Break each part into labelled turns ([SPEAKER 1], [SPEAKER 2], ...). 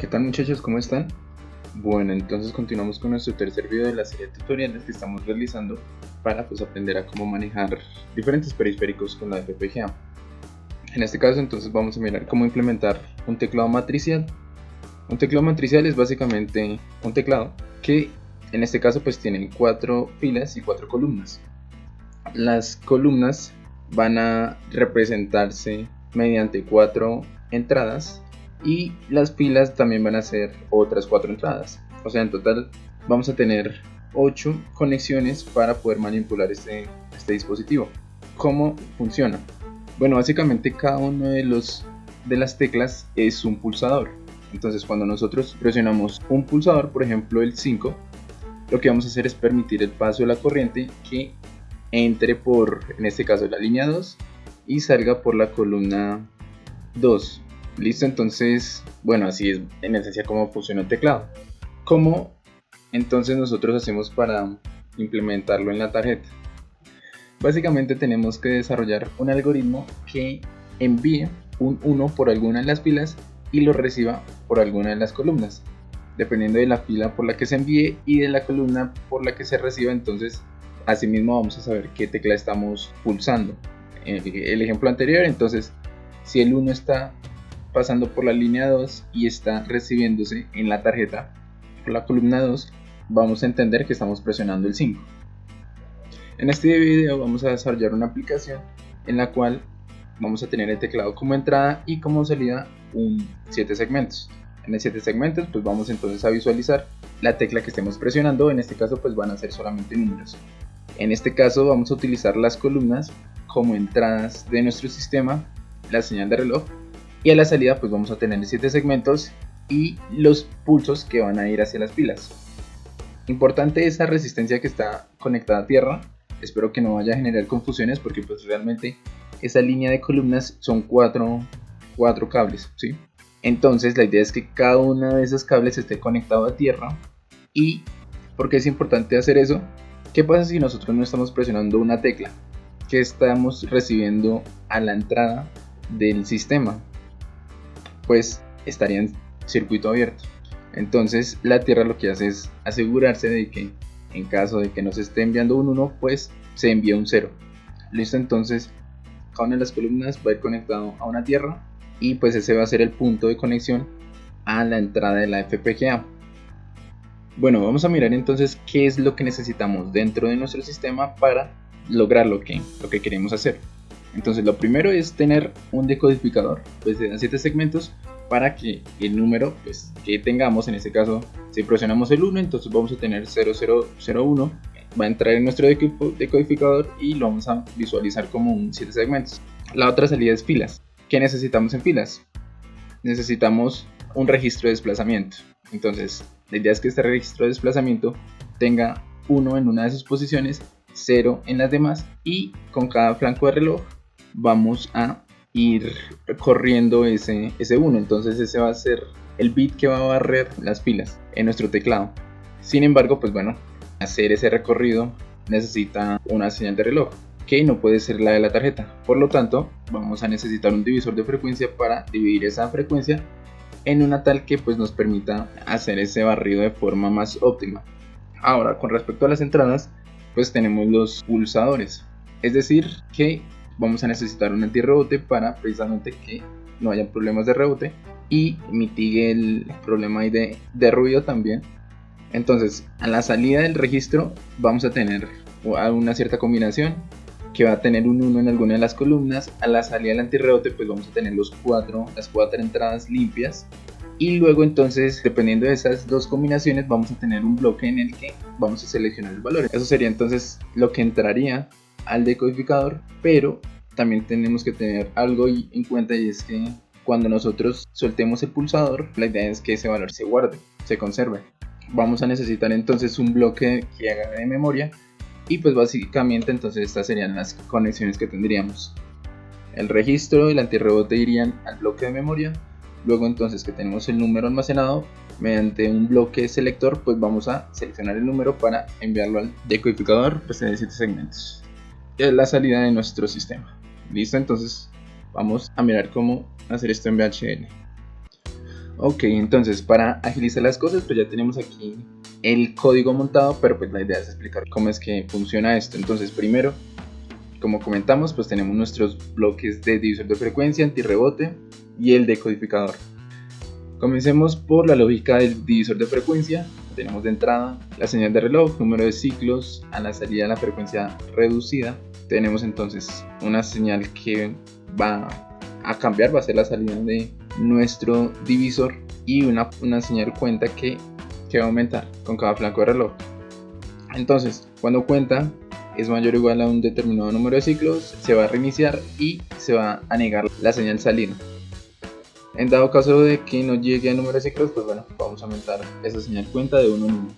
[SPEAKER 1] ¿Qué tal muchachos? ¿Cómo están? Bueno, entonces continuamos con nuestro tercer video de la serie de tutoriales que estamos realizando para aprender a cómo manejar diferentes periféricos con la FPGA. En este caso entonces vamos a mirar cómo implementar un teclado matricial. Un teclado matricial es básicamente un teclado que en este caso pues tienen 4 filas y 4 columnas. Las columnas van a representarse mediante 4 entradas y las filas también van a ser otras 4 entradas. O sea, en total vamos a tener 8 conexiones para poder manipular este dispositivo. ¿Cómo funciona? Bueno, básicamente cada uno de las teclas es un pulsador. Entonces cuando nosotros presionamos un pulsador, por ejemplo el 5, lo que vamos a hacer es permitir el paso de la corriente que entre por, en este caso, la línea 2 y salga por la columna 2. Listo, entonces, bueno, así es en esencia cómo funciona el teclado. ¿Cómo entonces nosotros hacemos para implementarlo en la tarjeta? Básicamente tenemos que desarrollar un algoritmo que envíe un 1 por alguna de las filas y lo reciba por alguna de las columnas. Dependiendo de la fila por la que se envíe y de la columna por la que se reciba, entonces asimismo vamos a saber qué tecla estamos pulsando. El ejemplo anterior, entonces si el 1 está pasando por la línea 2 y está recibiéndose en la tarjeta por la columna 2, vamos a entender que estamos presionando el 5. En este video vamos a desarrollar una aplicación en la cual vamos a tener el teclado como entrada y como salida un 7 segmentos. En el 7 segmentos pues vamos entonces a visualizar la tecla que estemos presionando. En este caso pues van a ser solamente números. En este caso vamos a utilizar las columnas como entradas de nuestro sistema, la señal de reloj, y a la salida pues vamos a tener 7 segmentos y los pulsos que van a ir hacia las pilas. Importante esa resistencia que está conectada a tierra. Espero que no vaya a generar confusiones porque pues realmente esa línea de columnas son cuatro cables, ¿sí? Entonces la idea es que cada uno de esos cables esté conectado a tierra. ¿Y por qué es importante hacer eso? ¿Qué pasa si nosotros no estamos presionando una tecla que estamos recibiendo a la entrada del sistema? Pues estaría en circuito abierto. Entonces la tierra lo que hace es asegurarse de que en caso de que nos esté enviando un 1, pues se envía un 0. Listo, entonces cada una de las columnas va a ir conectado a una tierra y pues ese va a ser el punto de conexión a la entrada de la FPGA. Bueno, vamos a mirar entonces qué es lo que necesitamos dentro de nuestro sistema para lograr lo que queremos hacer. Entonces lo primero es tener un decodificador pues de 7 segmentos para que el número pues, que tengamos, en este caso si presionamos el 1, entonces vamos a tener 0001, va a entrar en nuestro decodificador y lo vamos a visualizar como un 7 segmentos. La otra salida es filas. ¿Qué necesitamos en filas? Necesitamos un registro de desplazamiento. Entonces la idea es que este registro de desplazamiento tenga 1 en una de sus posiciones, 0 en las demás, y con cada flanco de reloj vamos a ir corriendo ese 1. Entonces ese va a ser el bit que va a barrer las filas en nuestro teclado. Sin embargo, pues bueno, hacer ese recorrido necesita una señal de reloj que no puede ser la de la tarjeta. Por lo tanto, vamos a necesitar un divisor de frecuencia para dividir esa frecuencia en una tal que pues nos permita hacer ese barrido de forma más óptima. Ahora, con respecto a las entradas, pues tenemos los pulsadores, es decir que vamos a necesitar un antirrebote para precisamente que no haya problemas de rebote y mitigue el problema de ruido también. Entonces a la salida del registro vamos a tener una cierta combinación que va a tener un 1 en alguna de las columnas. A la salida del antirrebote pues vamos a tener las 4 entradas limpias, y luego entonces dependiendo de esas dos combinaciones vamos a tener un bloque en el que vamos a seleccionar el valor. Eso sería entonces lo que entraría al decodificador, pero también tenemos que tener algo en cuenta, y es que cuando nosotros soltemos el pulsador, la idea es que ese valor se guarde, se conserve. Vamos a necesitar entonces un bloque que haga de memoria, y pues básicamente entonces estas serían las conexiones que tendríamos. El registro y el antirrebote irían al bloque de memoria. Luego entonces que tenemos el número almacenado, mediante un bloque selector pues vamos a seleccionar el número para enviarlo al decodificador pues de 7 segmentos. Es la salida de nuestro sistema. Listo, entonces vamos a mirar cómo hacer esto en VHDL. Ok, entonces para agilizar las cosas, pues ya tenemos aquí el código montado, pero pues la idea es explicar cómo es que funciona esto. Entonces primero, como comentamos, pues tenemos nuestros bloques de divisor de frecuencia, antirrebote y el decodificador. Comencemos por la lógica del divisor de frecuencia. Tenemos de entrada la señal de reloj, número de ciclos, a la salida la frecuencia reducida. Tenemos entonces una señal que va a cambiar, va a ser la salida de nuestro divisor, y una señal cuenta que va a aumentar con cada flanco de reloj. Entonces, cuando cuenta es mayor o igual a un determinado número de ciclos, se va a reiniciar y se va a negar la señal salida. En dado caso de que no llegue a número de ciclos, pues bueno, vamos a aumentar esa señal cuenta de 1 en 1.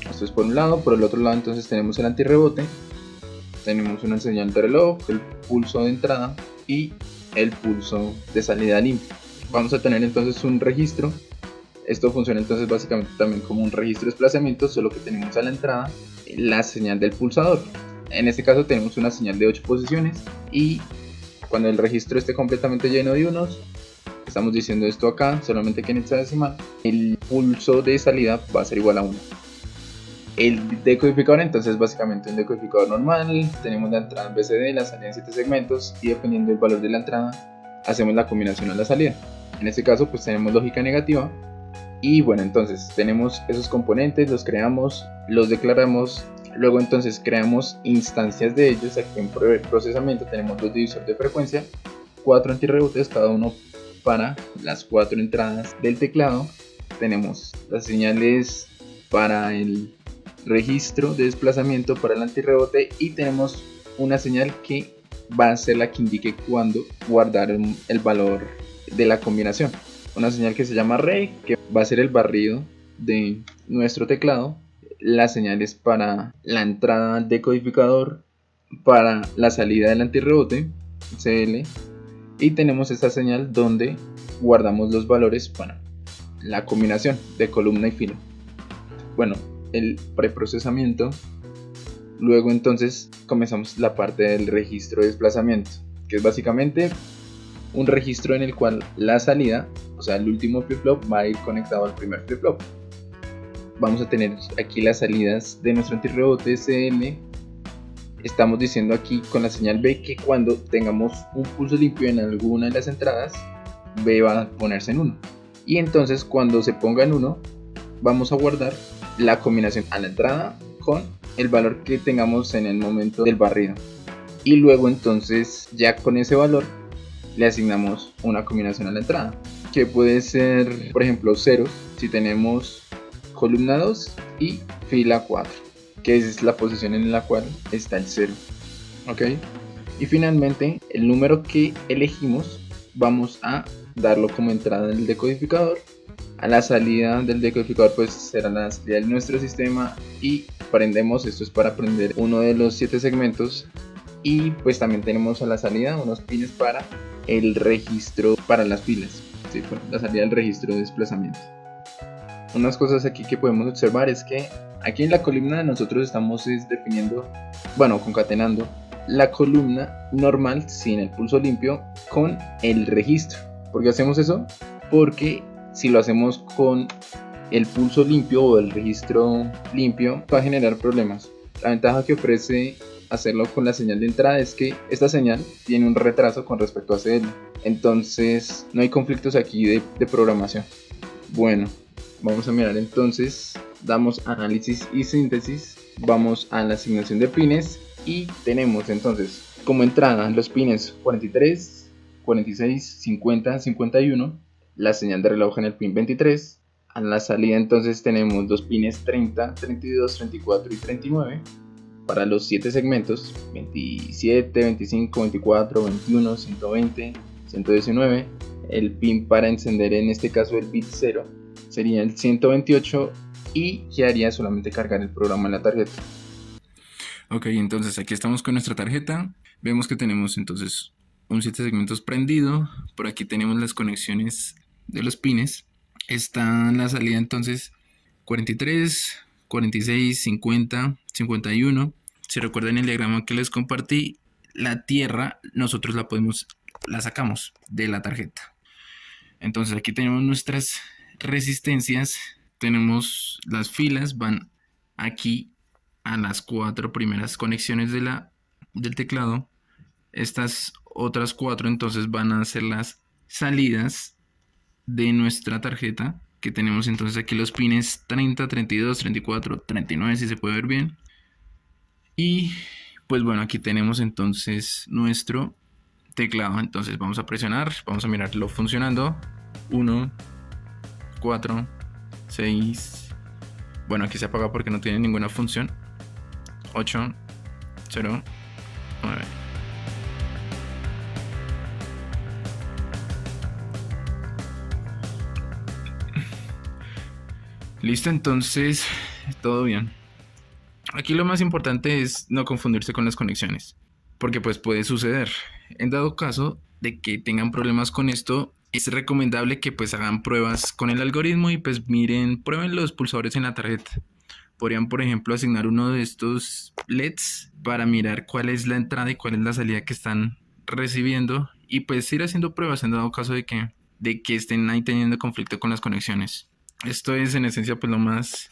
[SPEAKER 1] Esto es por un lado. Por el otro lado entonces tenemos el antirrebote, tenemos una señal de reloj, el pulso de entrada y el pulso de salida limpia. Vamos a tener entonces un registro. Esto funciona entonces básicamente también como un registro de desplazamiento, solo que tenemos a la entrada la señal del pulsador. En este caso tenemos una señal de 8 posiciones, y cuando el registro esté completamente lleno de unos, estamos diciendo esto acá, solamente que en hexadecimal, el pulso de salida va a ser igual a 1. El decodificador entonces básicamente un decodificador normal. Tenemos la entrada en BCD, la salida en 7 segmentos, y dependiendo del valor de la entrada hacemos la combinación a la salida. En este caso pues tenemos lógica negativa. Y bueno, entonces tenemos esos componentes, los creamos, los declaramos, luego entonces creamos instancias de ellos. Aquí en procesamiento tenemos 2 divisores de frecuencia, 4 antirrebotes, cada uno para las 4 entradas del teclado. Tenemos las señales para el registro de desplazamiento, para el antirrebote, y tenemos una señal que va a ser la que indique cuándo guardar el valor de la combinación. Una señal que se llama array, que va a ser el barrido de nuestro teclado. Las señales para la entrada del decodificador, para la salida del antirrebote, CL, y tenemos esta señal donde guardamos los valores para la combinación de columna y fila. Bueno, el preprocesamiento. Luego entonces comenzamos la parte del registro de desplazamiento, que es básicamente un registro en el cual la salida, o sea el último flip-flop, va a ir conectado al primer flip-flop. Vamos a tener aquí las salidas de nuestro antirrebote CL. Estamos diciendo aquí con la señal B que cuando tengamos un pulso limpio en alguna de las entradas, B va a ponerse en 1. Y entonces cuando se ponga en 1, vamos a guardar la combinación a la entrada con el valor que tengamos en el momento del barrido. Y luego entonces ya con ese valor le asignamos una combinación a la entrada, que puede ser, por ejemplo, ceros si tenemos columna 2 y fila 4, que es la posición en la cual está el 0. ¿Ok? Y finalmente, el número que elegimos vamos a darlo como entrada en el decodificador. A la salida del decodificador pues será la salida de nuestro sistema, y prendemos, esto es para prender uno de los 7 segmentos, y pues también tenemos a la salida unos pines para el registro para las pilas, ¿sí? La salida del registro de desplazamiento. Unas cosas aquí que podemos observar es que aquí en la columna nosotros estamos definiendo, bueno, concatenando la columna normal sin el pulso limpio con el registro. ¿Por qué hacemos eso? Porque si lo hacemos con el pulso limpio o el registro limpio, va a generar problemas. La ventaja que ofrece hacerlo con la señal de entrada es que esta señal tiene un retraso con respecto a CL. Entonces no hay conflictos aquí de programación. Bueno, vamos a mirar entonces, damos análisis y síntesis, vamos a la asignación de pines, y tenemos entonces como entrada los pines 43, 46, 50, 51, la señal de reloj en el pin 23. A la salida entonces tenemos los pines 30, 32, 34 y 39 para los 7 segmentos 27, 25, 24, 21, 120, 119. El pin para encender, en este caso el bit 0, sería el 128, y quedaría solamente cargar el programa en la tarjeta. Ok, entonces aquí estamos con nuestra tarjeta. Vemos que tenemos entonces un 7 segmentos prendido. Por aquí tenemos las conexiones de los pines. Está la salida entonces 43, 46, 50, 51. Si recuerdan el diagrama que les compartí, la tierra nosotros la sacamos de la tarjeta.
[SPEAKER 2] Entonces aquí tenemos nuestras resistencias, tenemos las filas, van aquí a las 4 primeras conexiones del teclado. Estas otras 4 entonces van a ser las salidas de nuestra tarjeta, que tenemos entonces aquí los pines 30, 32, 34, 39 si se puede ver bien. Y pues bueno, aquí tenemos entonces nuestro teclado. Entonces vamos a presionar, vamos a mirarlo funcionando. 1, 4, 6. Bueno, aquí se apaga porque no tiene ninguna función. 8, 0, 9. Listo, entonces todo bien. Aquí lo más importante es no confundirse con las conexiones, porque pues puede suceder. En dado caso de que tengan problemas con esto, es recomendable que pues hagan pruebas con el algoritmo y pues miren, prueben los pulsadores en la tarjeta. Podrían, por ejemplo, asignar uno de estos LEDs para mirar cuál es la entrada y cuál es la salida que están recibiendo y pues ir haciendo pruebas en dado caso de que estén ahí teniendo conflicto con las conexiones. Esto es en esencia pues lo más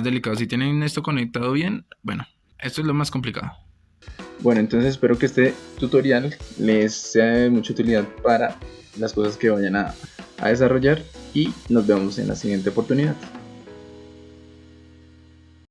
[SPEAKER 2] delicado. Si tienen esto conectado bien, bueno, esto es lo más complicado.
[SPEAKER 1] Bueno, entonces espero que este tutorial les sea de mucha utilidad para las cosas que vayan a desarrollar y nos vemos en la siguiente oportunidad.